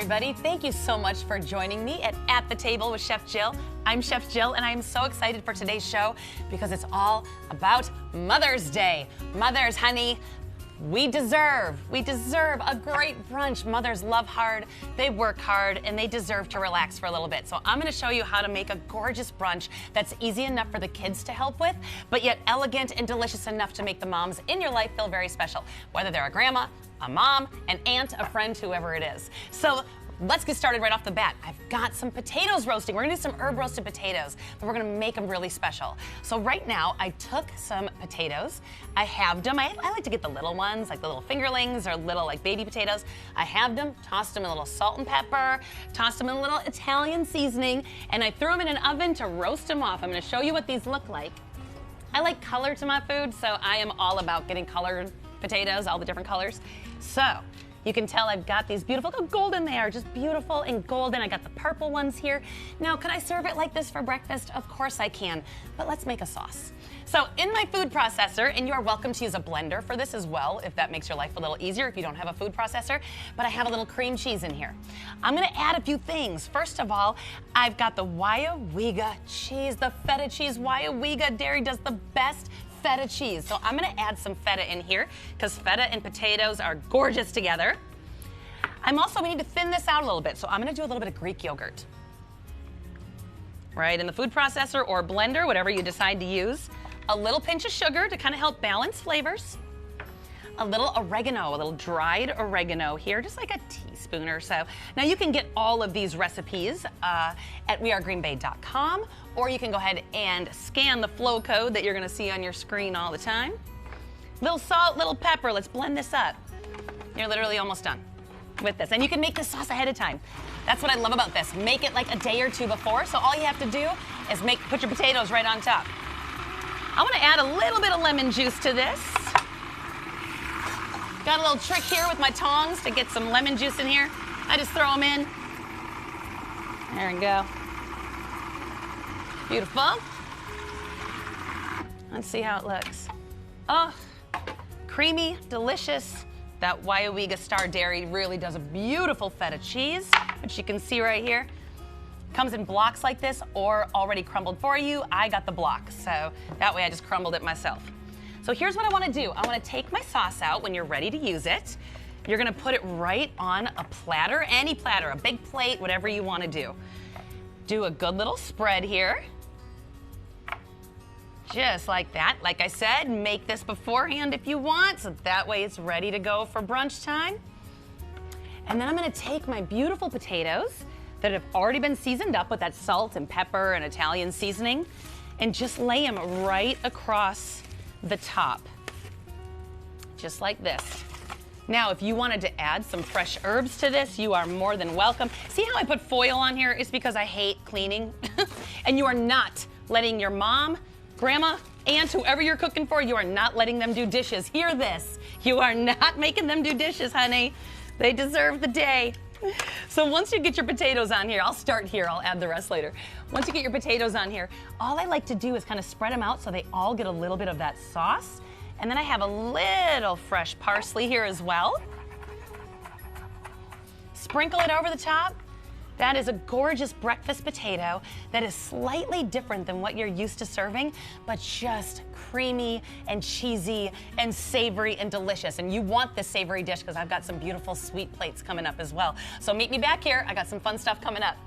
everybody. Thank you so much for joining me at the Table with Chef Jill. I'm Chef Jill, and I am so excited for today's show because it's all about Mother's Day. Mothers, honey, we deserve a great brunch. Mothers love hard, they work hard, and they deserve to relax for a little bit. So I'm gonna show you how to make a gorgeous brunch that's easy enough for the kids to help with, but yet elegant and delicious enough to make the moms in your life feel very special, whether they're a grandma, a mom, an aunt, a friend, whoever it is. So let's get started right off the bat. I've got some potatoes roasting. We're gonna do some herb roasted potatoes, but we're gonna make them really special. So right now, I took some potatoes. I halved them. I like to get the little ones, like the little fingerlings or little like baby potatoes. I halved them, tossed them in a little salt and pepper, tossed them in a little Italian seasoning, and I threw them in an oven to roast them off. I'm gonna show you what these look like. I like color to my food, so I am all about getting colored potatoes, all the different colors. So you can tell I've got these beautiful, look how golden they are, just beautiful and golden. I got the purple ones here. Now, could I serve it like this for breakfast? Of course I can, but let's make a sauce. So in my food processor, and you are welcome to use a blender for this as well, if that makes your life a little easier if you don't have a food processor, but I have a little cream cheese in here. I'm gonna add a few things. First of all, I've got the Wyawega cheese, the feta cheese. Wyawega Dairy does the best feta cheese. So I'm gonna add some feta in here because feta and potatoes are gorgeous together. We need to thin this out a little bit. So I'm gonna do a little bit of Greek yogurt. Right, in the food processor or blender, whatever you decide to use. A little pinch of sugar to kind of help balance flavors. A little oregano, a little dried oregano here, just like a teaspoon or so. Now you can get all of these recipes at wearegreenbay.com, or you can go ahead and scan the flow code that you're gonna see on your screen all the time. Little salt, little pepper, let's blend this up. You're literally almost done with this. And you can make this sauce ahead of time. That's what I love about this. Make it like a day or two before, so all you have to do is put your potatoes right on top. I'm gonna add a little bit of lemon juice to this. Got a little trick here with my tongs to get some lemon juice in here. I just throw them in. There we go. Beautiful. Let's see how it looks. Oh, creamy, delicious. That Wyawega Star Dairy really does a beautiful feta cheese, which you can see right here. Comes in blocks like this or already crumbled for you. I got the block, so that way I just crumbled it myself. So here's what I wanna do. I wanna take my sauce out when you're ready to use it. You're gonna put it right on a platter, any platter, a big plate, whatever you wanna do. Do a good little spread here. Just like that. Like I said, make this beforehand if you want, so that way it's ready to go for brunch time. And then I'm gonna take my beautiful potatoes that have already been seasoned up with that salt and pepper and Italian seasoning, and just lay them right across the top, just like this. Now, if you wanted to add some fresh herbs to this, you are more than welcome. See how I put foil on here? It's because I hate cleaning. And you are not letting your mom, grandma, aunt, whoever you're cooking for, you are not letting them do dishes. Hear this. You are not making them do dishes, honey. They deserve the day. So once you get your potatoes on here, I'll start here, I'll add the rest later. Once you get your potatoes on here, all I like to do is kind of spread them out so they all get a little bit of that sauce. And then I have a little fresh parsley here as well. Sprinkle it over the top. That is a gorgeous breakfast potato that is slightly different than what you're used to serving, but just creamy and cheesy and savory and delicious. And you want this savory dish because I've got some beautiful sweet plates coming up as well. So meet me back here. I got some fun stuff coming up.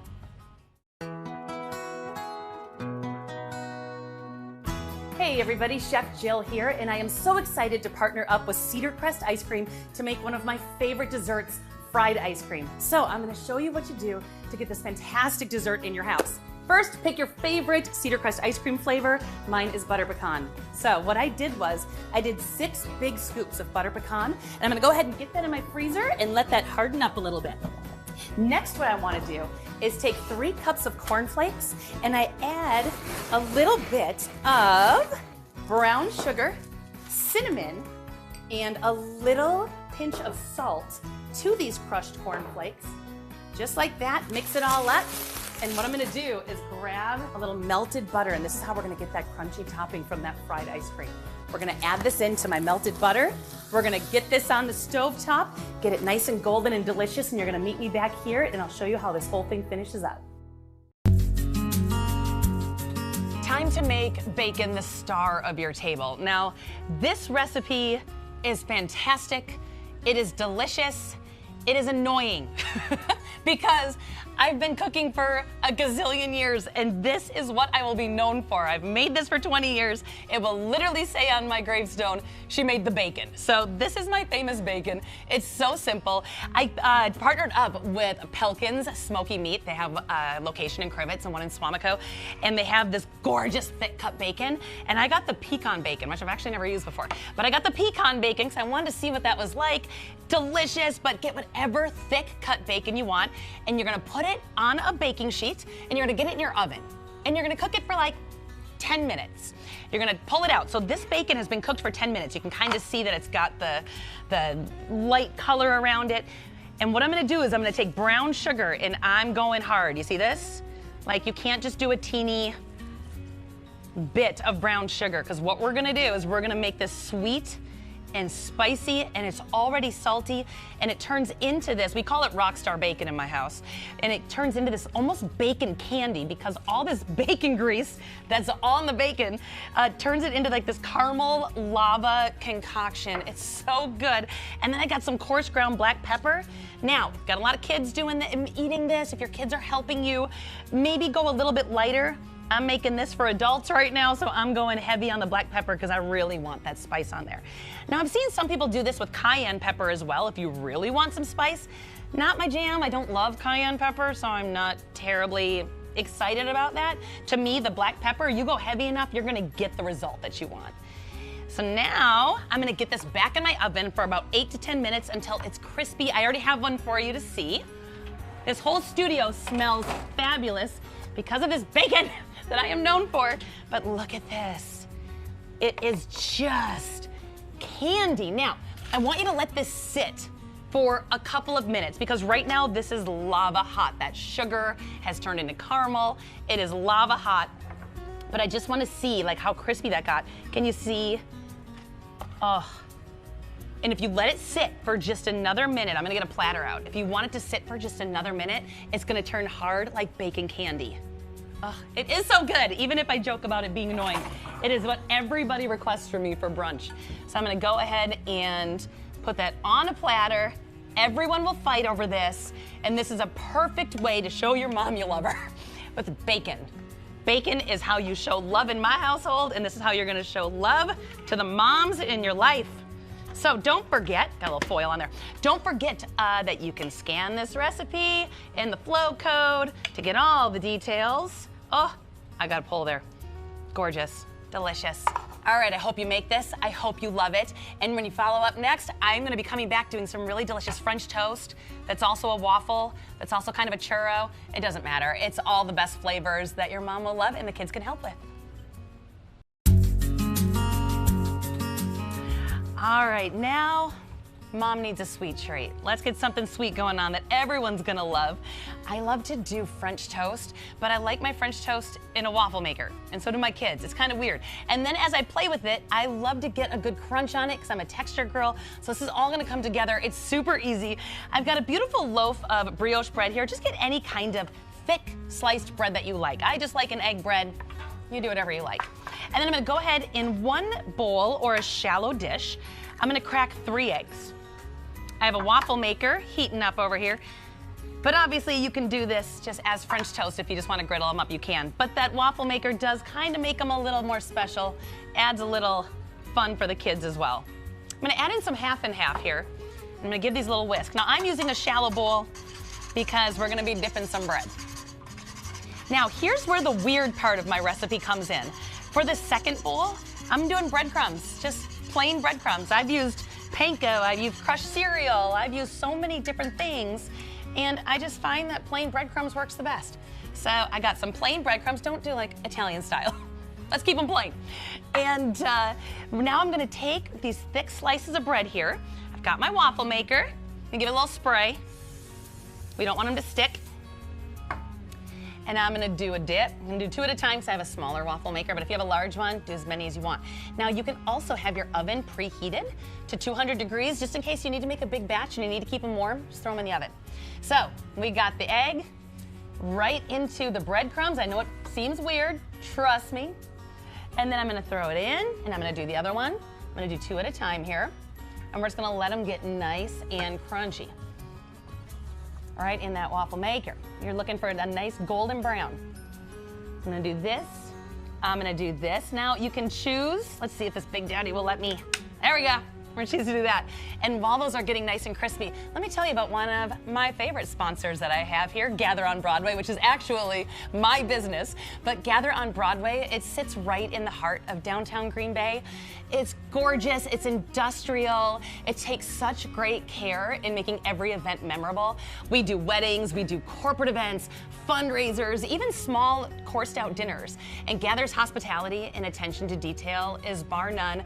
Hey everybody, Chef Jill here, and I am so excited to partner up with Cedar Crest Ice Cream to make one of my favorite desserts, fried ice cream. So I'm gonna show you what you do to get this fantastic dessert in your house. First, pick your favorite Cedar Crest ice cream flavor. Mine is butter pecan. So what I did was, I did 6 big scoops of butter pecan, and I'm gonna go ahead and get that in my freezer and let that harden up a little bit. Next, what I wanna do is take 3 cups of cornflakes, and I add a little bit of brown sugar, cinnamon, and a little pinch of salt to these crushed cornflakes. Just like that, mix it all up. And what I'm gonna do is grab a little melted butter, and this is how we're gonna get that crunchy topping from that fried ice cream. We're gonna add this into my melted butter. We're gonna get this on the stove top, get it nice and golden and delicious, and you're gonna meet me back here and I'll show you how this whole thing finishes up. Time to make bacon the star of your table. Now, this recipe is fantastic. It is delicious. It is annoying because I've been cooking for a gazillion years and this is what I will be known for. I've made this for 20 years. It will literally say on my gravestone, she made the bacon. So this is my famous bacon. It's so simple. I partnered up with Pelkin's Smoky Meat. They have a location in Crivets and one in Swamico, and they have this gorgeous thick cut bacon. And I got the pecan bacon, which I've actually never used before. But I got the pecan bacon because I wanted to see what that was like. Delicious, but get whatever thick cut bacon you want, and you're gonna put it on a baking sheet, and you're gonna get it in your oven, and you're gonna cook it for like 10 minutes. You're gonna pull it out. So this bacon has been cooked for 10 minutes. You can kind of see that it's got the light color around it. And what I'm gonna do is I'm gonna take brown sugar and I'm going hard. You see this? Like, you can't just do a teeny bit of brown sugar, because what we're gonna do is we're gonna make this sweet and spicy, and it's already salty, and it turns into this, we call it Rockstar Bacon in my house, and it turns into this almost bacon candy because all this bacon grease that's on the bacon turns it into like this caramel lava concoction. It's so good. And then I got some coarse ground black pepper. Now, got a lot of kids eating this. If your kids are helping you, maybe go a little bit lighter. I'm making this for adults right now, so I'm going heavy on the black pepper because I really want that spice on there. Now, I've seen some people do this with cayenne pepper as well if you really want some spice. Not my jam. I don't love cayenne pepper, so I'm not terribly excited about that. To me, the black pepper, you go heavy enough, you're gonna get the result that you want. So now, I'm gonna get this back in my oven for about 8 to 10 minutes until it's crispy. I already have one for you to see. This whole studio smells fabulous because of this bacon that I am known for, but look at this. It is just candy. Now, I want you to let this sit for a couple of minutes because right now this is lava hot. That sugar has turned into caramel. It is lava hot, but I just want to see like how crispy that got. Can you see? Oh. And if you let it sit for just another minute, I'm gonna get a platter out. If you want it to sit for just another minute, it's gonna turn hard like bacon candy. Oh, it is so good, even if I joke about it being annoying. It is what everybody requests from me for brunch. So I'm gonna go ahead and put that on a platter. Everyone will fight over this, and this is a perfect way to show your mom you love her with bacon. Bacon is how you show love in my household, and this is how you're gonna show love to the moms in your life. So don't forget, got a little foil on there, don't forget that you can scan this recipe in the flow code to get all the details. Oh, I got a pull there. Gorgeous, delicious. All right, I hope you make this. I hope you love it. And when you follow up next, I'm gonna be coming back doing some really delicious French toast that's also a waffle, that's also kind of a churro. It doesn't matter. It's all the best flavors that your mom will love and the kids can help with. All right, now mom needs a sweet treat. Let's get something sweet going on that everyone's gonna love. I love to do French toast, but I like my French toast in a waffle maker, and so do my kids. It's kind of weird. And then as I play with it, I love to get a good crunch on it because I'm a texture girl, so this is all gonna come together. It's super easy. I've got a beautiful loaf of brioche bread here. Just get any kind of thick sliced bread that you like. I just like an egg bread. You do whatever you like. And then I'm gonna go ahead in one bowl or a shallow dish, I'm gonna crack 3 eggs. I have a waffle maker heating up over here, but obviously you can do this just as French toast. If you just wanna griddle them up, you can. But that waffle maker does kind of make them a little more special, adds a little fun for the kids as well. I'm gonna add in some half and half here. I'm gonna give these a little whisk. Now I'm using a shallow bowl because we're gonna be dipping some bread. Now here's where the weird part of my recipe comes in. For the second bowl, I'm doing breadcrumbs, just plain breadcrumbs. I've used panko, I've used crushed cereal, I've used so many different things, and I just find that plain breadcrumbs works the best. So I got some plain breadcrumbs, don't do like Italian style. Let's keep them plain. And now I'm gonna take these thick slices of bread here. I've got my waffle maker, and give it a little spray. We don't want them to stick. and I'm gonna do a dip. I'm gonna do 2 at a time because I have a smaller waffle maker, but if you have a large one, do as many as you want. Now you can also have your oven preheated to 200 degrees just in case you need to make a big batch and you need to keep them warm, just throw them in the oven. So we got the egg right into the breadcrumbs. I know it seems weird, trust me. And then I'm gonna throw it in, and I'm gonna do the other one. I'm gonna do 2 at a time here, and we're just gonna let them get nice and crunchy. All right, in that waffle maker. You're looking for a nice golden brown. I'm gonna do this. I'm gonna do this. Now you can choose. Let's see if this Big Daddy will let me. There we go. We're gonna choose to do that. And while those are getting nice and crispy, let me tell you about one of my favorite sponsors that I have here, Gather on Broadway, which is actually my business. But Gather on Broadway, it sits right in the heart of downtown Green Bay. It's gorgeous, it's industrial. It takes such great care in making every event memorable. We do weddings, we do corporate events, fundraisers, even small coursed out dinners. And Gather's hospitality and attention to detail is bar none.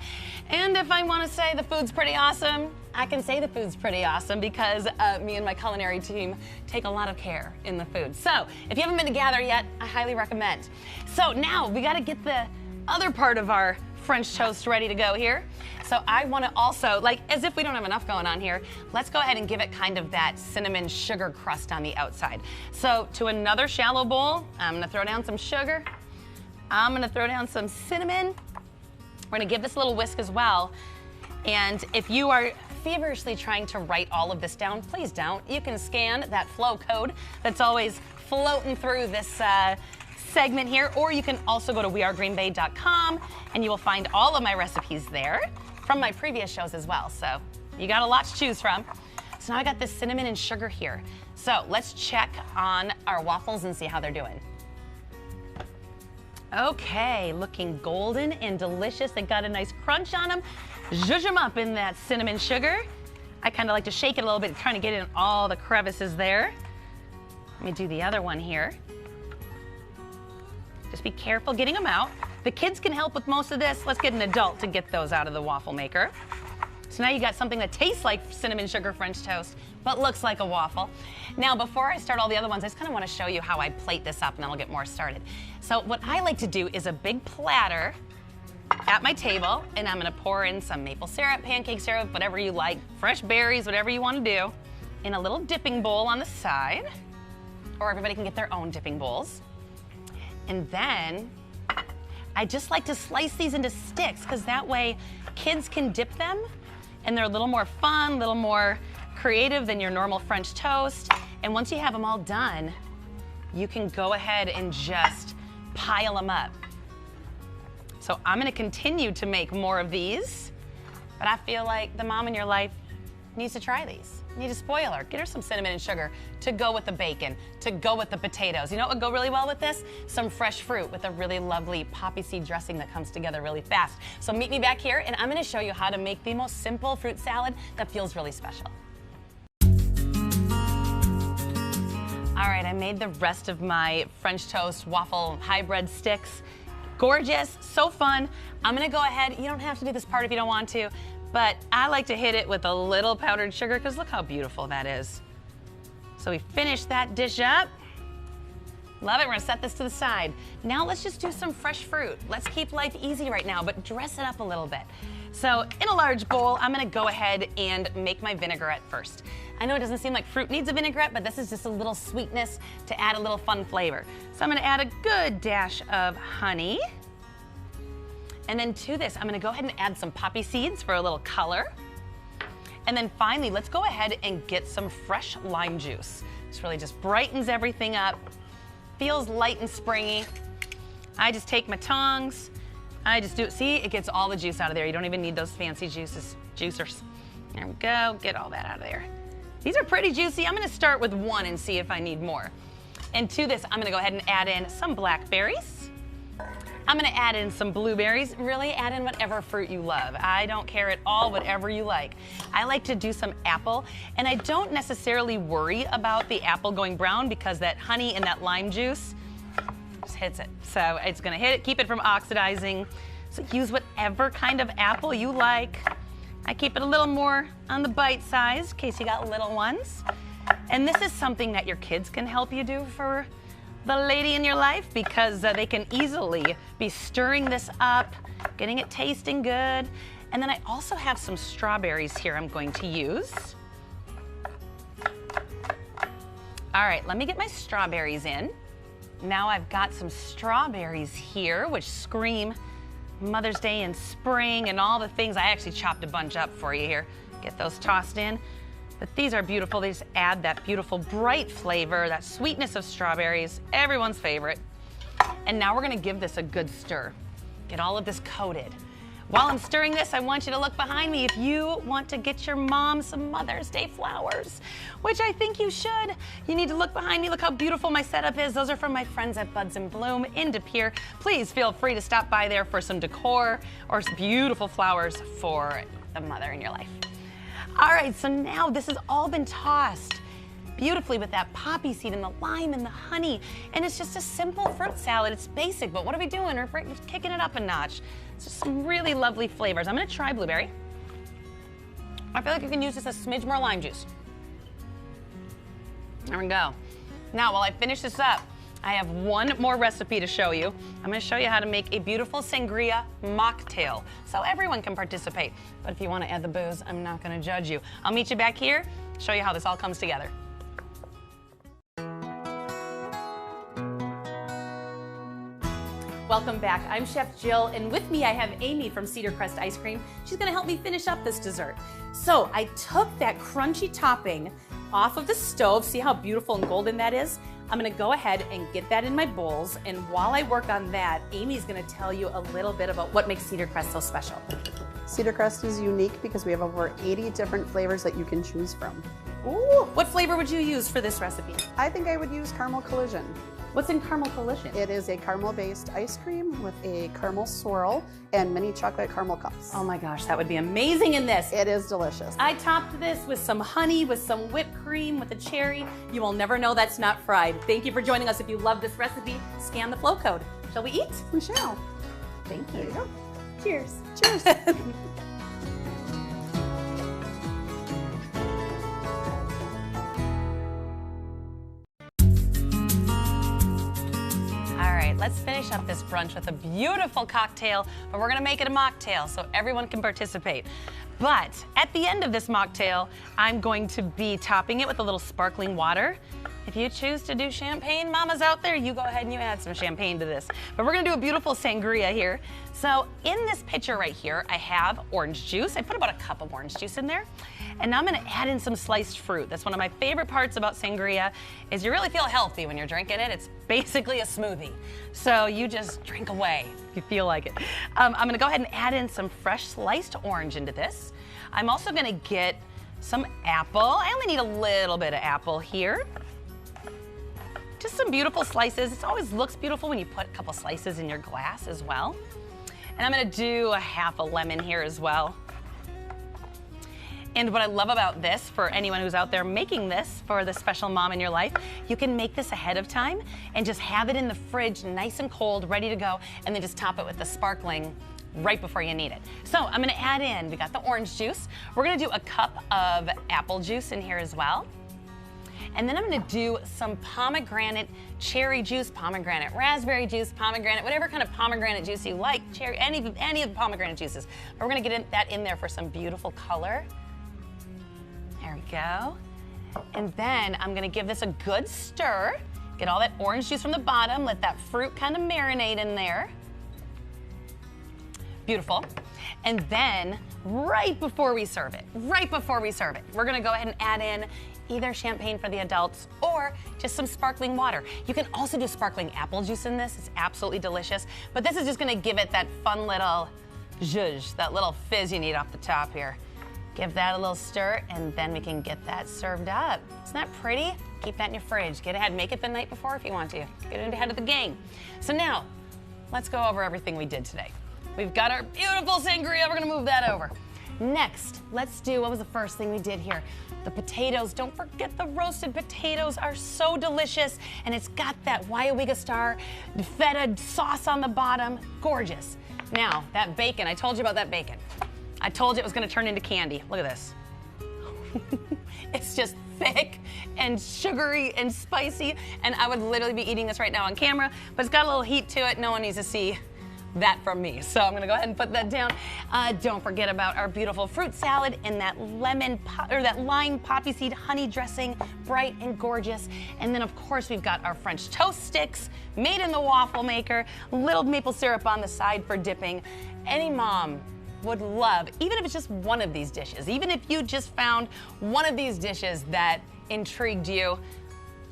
And if I want to say the food's pretty awesome, I can say the food's pretty awesome because me and my culinary team take a lot of care in the food. So if you haven't been to Gather yet, I highly recommend. So now we got to get the other part of our French toast ready to go here. So I want to also, like, as if we don't have enough going on here, let's go ahead and give it kind of that cinnamon sugar crust on the outside. So to another shallow bowl, I'm going to throw down some sugar. I'm going to throw down some cinnamon. We're going to give this a little whisk as well. And if you are feverishly trying to write all of this down, please don't. You can scan that flow code that's always floating through this segment here, or you can also go to wearegreenbay.com and you will find all of my recipes there from my previous shows as well. So you got a lot to choose from. So now I got this cinnamon and sugar here. So let's check on our waffles and see how they're doing. Okay, looking golden and delicious. They got a nice crunch on them. Zhuzh them up in that cinnamon sugar. I kind of like to shake it a little bit, trying to get in all the crevices there. Let me do the other one here. Just be careful getting them out. The kids can help with most of this. Let's get an adult to get those out of the waffle maker. So now you got something that tastes like cinnamon sugar French toast, but looks like a waffle. Now, before I start all the other ones, I just kind of want to show you how I plate this up, and then I'll get more started. So what I like to do is a big platter at my table, and I'm going to pour in some maple syrup, pancake syrup, whatever you like, fresh berries, whatever you want to do, in a little dipping bowl on the side, or everybody can get their own dipping bowls. And then I just like to slice these into sticks because that way kids can dip them and they're a little more fun, a little more creative than your normal French toast. And once you have them all done, you can go ahead and just pile them up. So I'm going to continue to make more of these, but I feel like the mom in your life needs to try these. You need to spoil her. Get her some cinnamon and sugar to go with the bacon, to go with the potatoes. You know what would go really well with this? Some fresh fruit with a really lovely poppy seed dressing that comes together really fast. So meet me back here, and I'm going to show you how to make the most simple fruit salad that feels really special. All right, I made the rest of my French toast waffle hybrid sticks. Gorgeous, so fun. I'm going to go ahead. You don't have to do this part if you don't want to. But I like to hit it with a little powdered sugar because look how beautiful that is. So we finished that dish up. Love it, we're gonna set this to the side. Now let's just do some fresh fruit. Let's keep life easy right now, but dress it up a little bit. So in a large bowl, I'm gonna go ahead and make my vinaigrette first. I know it doesn't seem like fruit needs a vinaigrette, but this is just a little sweetness to add a little fun flavor. So I'm gonna add a good dash of honey. And then to this, I'm gonna go ahead and add some poppy seeds for a little color. And then finally, let's go ahead and get some fresh lime juice. This really just brightens everything up, feels light and springy. I just take my tongs, I just do it. See, it gets all the juice out of there. You don't even need those fancy juicers. There we go, get all that out of there. These are pretty juicy. I'm gonna start with one and see if I need more. And to this, I'm gonna go ahead and add in some blackberries. I'm gonna add in some blueberries. Really add in whatever fruit you love. I don't care at all, whatever you like. I like to do some apple, and I don't necessarily worry about the apple going brown because that honey and that lime juice just hits it. So it's gonna hit it, keep it from oxidizing. So use whatever kind of apple you like. I keep it a little more on the bite size in case you got little ones. And this is something that your kids can help you do for the lady in your life because they can easily be stirring this up, getting it tasting good. And then I also have some strawberries here I'm going to use. All right, let me get my strawberries in. Now I've got some strawberries here, which scream Mother's Day and spring and all the things. I actually chopped a bunch up for you here. Get those tossed in. But these are beautiful. They just add that beautiful bright flavor, that sweetness of strawberries, everyone's favorite. And now we're gonna give this a good stir. Get all of this coated. While I'm stirring this, I want you to look behind me if you want to get your mom some Mother's Day flowers, which I think you should. You need to look behind me. Look how beautiful my setup is. Those are from my friends at Buds and Bloom in De Pere. Please feel free to stop by there for some decor or some beautiful flowers for the mother in your life. All right, so now this has all been tossed beautifully with that poppy seed and the lime and the honey. And it's just a simple fruit salad. It's basic, but what are we doing? We're kicking it up a notch. It's just some really lovely flavors. I'm gonna try blueberry. I feel like you can use just a smidge more lime juice. There we go. Now, while I finish this up, I have one more recipe to show you. I'm gonna show you how to make a beautiful sangria mocktail so everyone can participate. But if you wanna add the booze, I'm not gonna judge you. I'll meet you back here, show you how this all comes together. Welcome back. I'm Chef Jill, and with me I have Amy from Cedar Crest Ice Cream. She's gonna help me finish up this dessert. So I took that crunchy topping off of the stove. See how beautiful and golden that is? I'm gonna go ahead and get that in my bowls, and while I work on that, Amy's gonna tell you a little bit about what makes Cedar Crest so special. Cedar Crest is unique because we have over 80 different flavors that you can choose from. Ooh, what flavor would you use for this recipe? I think I would use Caramel Collision. What's in Caramel Collision? It is a caramel-based ice cream with a caramel swirl and mini chocolate caramel cups. Oh my gosh, that would be amazing in this. It is delicious. I topped this with some honey, with some whipped cream, with a cherry. You will never know that's not fried. Thank you for joining us. If you love this recipe, scan the flow code. Shall we eat? We shall. Thank you. There you go. Cheers. Cheers. Let's finish up this brunch with a beautiful cocktail, but we're gonna make it a mocktail so everyone can participate. But at the end of this mocktail, I'm going to be topping it with a little sparkling water. If you choose to do champagne, mamas out there, you go ahead and you add some champagne to this. But we're gonna do a beautiful sangria here. So in this pitcher right here, I have orange juice. I put about a cup of orange juice in there. And now I'm gonna add in some sliced fruit. That's one of my favorite parts about sangria, is you really feel healthy when you're drinking it. It's basically a smoothie. So you just drink away if you feel like it. I'm gonna go ahead and add in some fresh sliced orange into this. I'm also gonna get some apple. I only need a little bit of apple here. Just some beautiful slices. It always looks beautiful when you put a couple slices in your glass as well. And I'm gonna do a half a lemon here as well. And what I love about this, for anyone who's out there making this for the special mom in your life, you can make this ahead of time and just have it in the fridge nice and cold, ready to go, and then just top it with the sparkling right before you need it. So I'm gonna add in, we got the orange juice. We're gonna do a cup of apple juice in here as well. And then I'm gonna do some pomegranate cherry juice, pomegranate raspberry juice, pomegranate, whatever kind of pomegranate juice you like, cherry, any of the pomegranate juices. But we're gonna get that in there for some beautiful color. There we go. And then I'm gonna give this a good stir. Get all that orange juice from the bottom, let that fruit kind of marinate in there. Beautiful. And then right before we serve it, we're gonna go ahead and add in either champagne for the adults or just some sparkling water. You can also do sparkling apple juice in this. It's absolutely delicious. But this is just gonna give it that fun little zhuzh, that little fizz you need off the top here. Give that a little stir, and then we can get that served up. Isn't that pretty? Keep that in your fridge. Get ahead, make it the night before if you want to. Get it ahead of the game. So now, let's go over everything we did today. We've got our beautiful sangria, we're gonna move that over. Next, let's do, what was the first thing we did here? The potatoes. Don't forget the roasted potatoes are so delicious, and it's got that Wyowiga Star feta sauce on the bottom. Gorgeous. Now, that bacon, I told you about that bacon. I told you it was gonna turn into candy. Look at this. It's just thick and sugary and spicy, and I would literally be eating this right now on camera, but it's got a little heat to it. No one needs to see that from me. So I'm gonna go ahead and put that down. Don't forget about our beautiful fruit salad and that that lime poppy seed honey dressing, bright and gorgeous. And then of course we've got our French toast sticks made in the waffle maker, little maple syrup on the side for dipping. Any mom would love, even if it's just one of these dishes, even if you just found one of these dishes that intrigued you,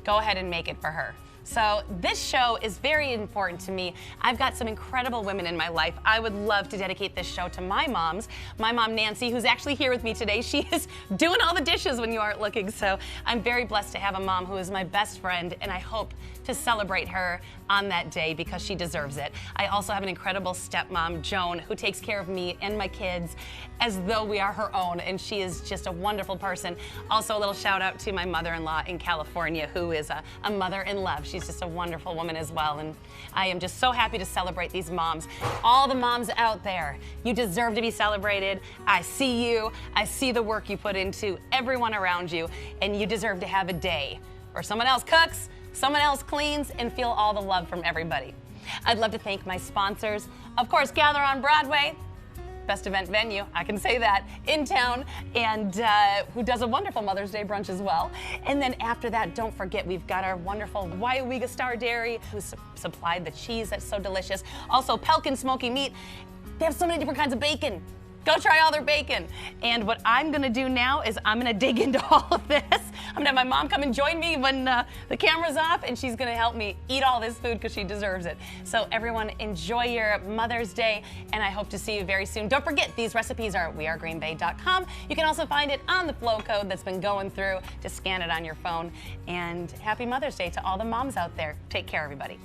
go ahead and make it for her. So this show is very important to me. I've got some incredible women in my life. I would love to dedicate this show to my moms. My mom, Nancy, who's actually here with me today, she is doing all the dishes when you aren't looking. So I'm very blessed to have a mom who is my best friend, and I hope to celebrate her on that day because she deserves it. I also have an incredible stepmom, Joan, who takes care of me and my kids as though we are her own, and she is just a wonderful person. Also, a little shout out to my mother-in-law in California, who is a mother in love. She's just a wonderful woman as well, and I am just so happy to celebrate these moms. All the moms out there, you deserve to be celebrated. I see you. I see the work you put into everyone around you, and you deserve to have a day where someone else cooks, someone else cleans, and feel all the love from everybody. I'd love to thank my sponsors. Of course, Gather on Broadway, best event venue, I can say that, in town, and who does a wonderful Mother's Day brunch as well. And then after that, don't forget, we've got our wonderful Wyoming Star Dairy, who supplied the cheese that's so delicious. Also, Pelkin Smoky Meat. They have so many different kinds of bacon. Go try all their bacon. And what I'm gonna do now is I'm gonna dig into all of this. I'm gonna have my mom come and join me when the camera's off, and she's gonna help me eat all this food because she deserves it. So everyone, enjoy your Mother's Day, and I hope to see you very soon. Don't forget, these recipes are at wearegreenbay.com. You can also find it on the flow code that's been going through. Just scan it on your phone. And happy Mother's Day to all the moms out there. Take care, everybody.